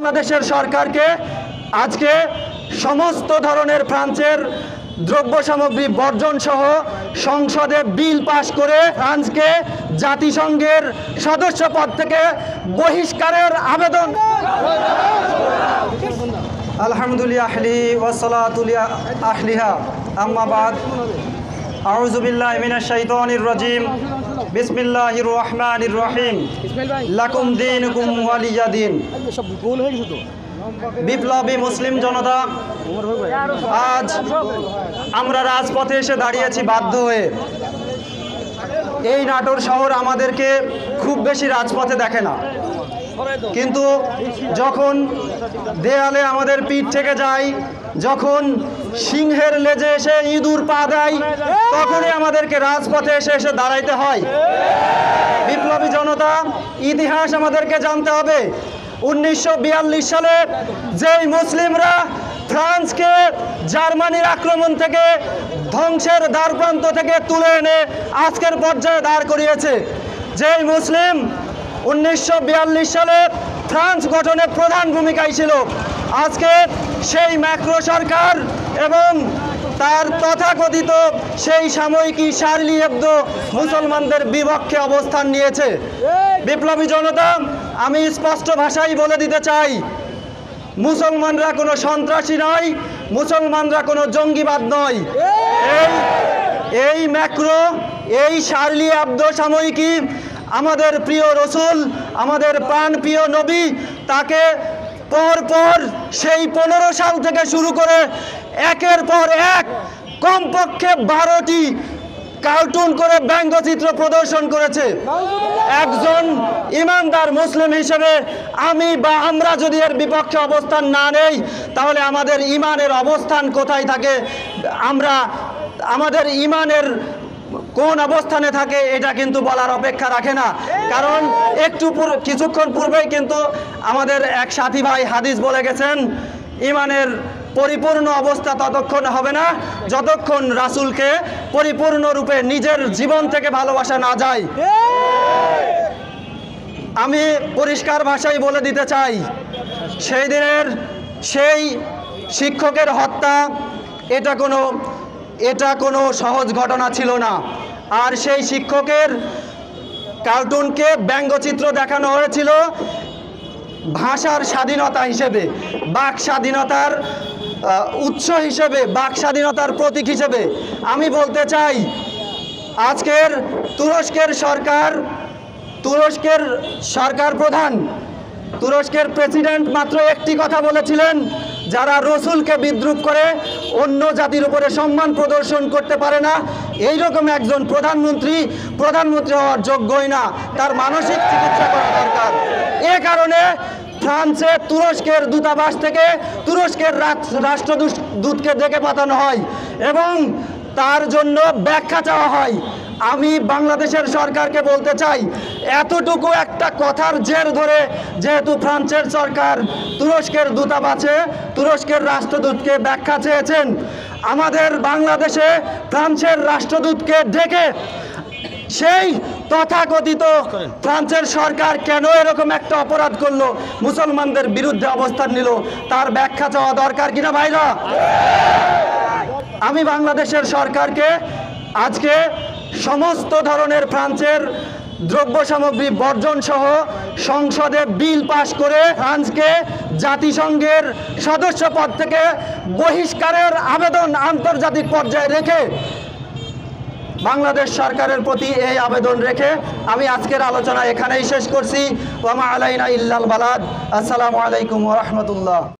বাংলাদেশের সরকারকে আজকে সমস্ত ধরনের ফ্রান্সের দ্রব্য সামগ্রী বর্জন সহ সংসদে বিল পাশ করে ফ্রান্সকে জাতিসংঘের সদস্য পদ থেকে বহিষ্কারের আবেদন। আলহামদুলিল্লাহ ওয়াসসালাতুলিয়া আহলিহা আম্মা বাদ আউযু বিল্লাহি মিনাশ শাইতানির রাজিম বিসমিল্লাহির রহমানির রহিম লাকুম দীনুকুম ওয়ালিয়া দীন। বিপ্লবী মুসলিম জনতা, আজ আমরা রাজপথে এসে দাঁড়িয়েছি বাধ্য হয়ে। এই নাটোর শহর আমাদেরকে খুব বেশি রাজপথে দেখে না, কিন্তু যখন দেয়ালে আমাদের পিঠ থেকে যায়, যখন সিংহের লেজে এসে ইঁদুর পা দেয়, তখনই আমাদেরকে রাজপথে এসে এসে দাঁড়াইতে হয়। বিপ্লবী জনতা, ইতিহাস আমাদেরকে জানতে হবে। 1942 সালে যেই মুসলিমরা ফ্রান্সকে জার্মানির আক্রমণ থেকে ধ্বংসের দ্বারপ্রান্ত থেকে তুলে এনে আজকের পর্যায়ে দাঁড় করিয়েছে, যেই মুসলিম 1942 সালে ফ্রান্স গঠনে প্রধান ভূমিকায় ছিল, আজকে সেই ম্যাক্রো সরকার এবং তার তথাকথিত সেই সাময়িকী শার্লি হেবদো মুসলমানদের বিপক্ষে অবস্থান নিয়েছে। বিপ্লবী জনতা, আমি স্পষ্ট ভাষায় বলে দিতে চাই, মুসলমানরা কোনো সন্ত্রাসী নয়, মুসলমানরা কোনো জঙ্গিবাদ নয়। এই ম্যাক্রো, এই শার্লি হেবদো সাময়িকী আমাদের প্রিয় রসুল, আমাদের প্রাণপ্রিয় নবী, তাকে পর সেই 15 সাল থেকে শুরু করে একের পর এক কমপক্ষে 12টি কার্টুন করে ব্যঙ্গচিত্র প্রদর্শন করেছে। একজন ইমানদার মুসলিম হিসেবে আমরা যদি এর বিপক্ষে অবস্থান না নেই, তাহলে আমাদের ইমানের অবস্থান কোথায় থাকে, আমাদের ইমানের কোন অবস্থানে থাকে, এটা কিন্তু বলার অপেক্ষা রাখে না। কারণ কিছুক্ষণ পূর্বেই কিন্তু আমাদের এক সাথী ভাই হাদিস বলে গেছেন, ইমানের পরিপূর্ণ অবস্থা ততক্ষণ হবে না যতক্ষণ রাসূলকে পরিপূর্ণরূপে নিজের জীবন থেকে ভালোবাসা না যায়। আমি পরিষ্কার ভাষায় বলে দিতে চাই, সেই দিনের সেই শিক্ষকের হত্যা এটা কোনো সহজ ঘটনা ছিল না। আর সেই শিক্ষকের কার্টুনকে ব্যঙ্গচিত্র দেখানো হয়েছিল ভাষার স্বাধীনতা হিসেবে, বাক স্বাধীনতার উৎস হিসেবে, বাক স্বাধীনতার প্রতীক হিসেবে। আমি বলতে চাই, আজকের তুরস্কের সরকার প্রধান, তুরস্কের প্রেসিডেন্ট মাত্র একটি কথা বলেছিলেন, যারা রসুলকে বিদ্রূপ করে অন্য জাতির উপরে সম্মান প্রদর্শন করতে পারে না, এইরকম একজন প্রধানমন্ত্রী হওয়ার যোগ্যই না, তার মানসিক চিকিৎসা করা দরকার। এ কারণে ফ্রান্সে তুরস্কের দূতাবাস থেকে তুরস্কের রাষ্ট্রদূতকে ডেকে পাঠানো হয় এবং তার জন্য ব্যাখ্যা চাওয়া হয়। আমি বাংলাদেশের সরকারকে বলতে চাই, এতটুকু একটা কথার জের ধরে যেহেতু ফ্রান্সের সরকার তুরস্কের দূতাবাসে তুরস্কের রাষ্ট্রদূতকে ব্যাখ্যা চেয়েছেন, আমাদের বাংলাদেশে ফ্রান্সের রাষ্ট্রদূতকে ডেকে সেই তথাকথিত ফ্রান্সের সরকার কেন এরকম একটা অপরাধ করলো, মুসলমানদের বিরুদ্ধে অবস্থান নিল, তার ব্যাখ্যা চাওয়া দরকার কিনা ভাইরা? আমি বাংলাদেশের সরকারকে আজকে সমস্ত ধরনের ফ্রান্সের দ্রব্য সামগ্রী বর্জন সহ সংসদে বিল পাশ করে ফ্রান্সকে জাতিসংঘের সদস্য পদ থেকে বহিষ্কারের আবেদন আন্তর্জাতিক পর্যায়ে রেখে, বাংলাদেশ সরকারের প্রতি এই আবেদন রেখে আমি আজকের আলোচনা এখানেই শেষ করছি। ওয়া মা আলাইনা ইল্লাল বালাগ। আসসালামু আলাইকুম ওয়া রাহমাতুল্লাহ।